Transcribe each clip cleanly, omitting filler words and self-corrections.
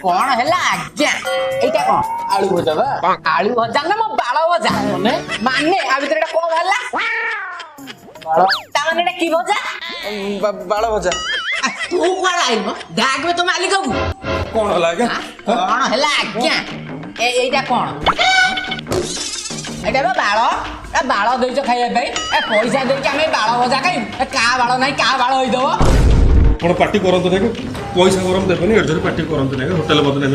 कौन है आज्ञा एटा कौन आलू भजा बा आलू भजा ना मो बाल भजा माने आ भीतर एटा कौन भरला बाल ता माने एटा की भजा बाल भजा तू कोन आइबो डाक में तो मालिक को कौन होला के कौन है आज्ञा एटा कौन एटा बाल ए बाल देइछ खाइया भाई ए पैसा दे के हमें बाल भजा खाइ ए का बाल नाही का बाल होई दबो कौन पार्टी करते नहीं पैसा गरम देवेनि एट पार्टी करते नहीं होटेल मत ने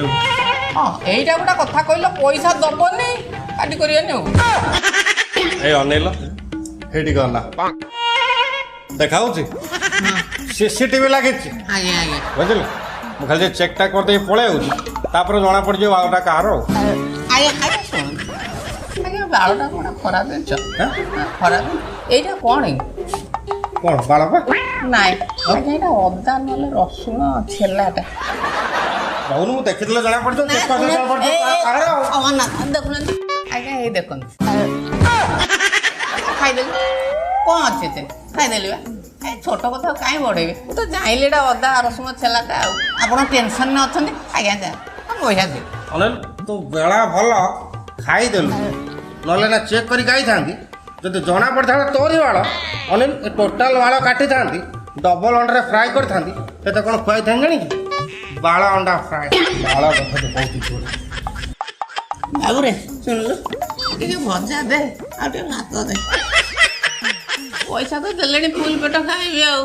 এইটা গোটা কথা কইলো পয়সা দবনি পাটি করিয়ানি ए अनेल हेटी गला देखाऊची सीसीटीवी लगे आगे आगे बुझल मु खाली चेक टा करते पळे आउची तापर जणा पड़ जे आउटा कार आगे आगे सुन आगे बाळटा कोना खराब है खराब এইটা কোন कौन बाला पा নাই আগে এটা অদা নলে রসুন ছেলাটা बहुन मु देखितले जणा पड़ जे चेक करते जणा पड़ जे कार আমার না দেখুন আগে এই দেখুন খাই দেলি কোন আছে খাই দেলি এই ছোট কথা কাই বড়েবে তো জাইলে এটা অদা রসুন ছেলাটা আপন টেনশন না অছন্তি আগে যা পয়সা দে अनिल तू बेला भल खाई देलु नले ना चेक करी गाई थांती जदि जना पड़ता तोरी बाल अनिल टोटाल बाल काटी थांती डबल अंडा फ्राए कर थांती ते कौन खुआई था जानी बाल अंडा फ्राए बाल कथा तो बहुत बाबूरे सुनलु ଟିକେ ଭଜା ଦେ ଆଉ ଟିକେ ଭାତ ଦେ ପଇସା ତ ଦେଲେଣି ଫୁଲ ପେଟ ଖାଇବି ଆଉ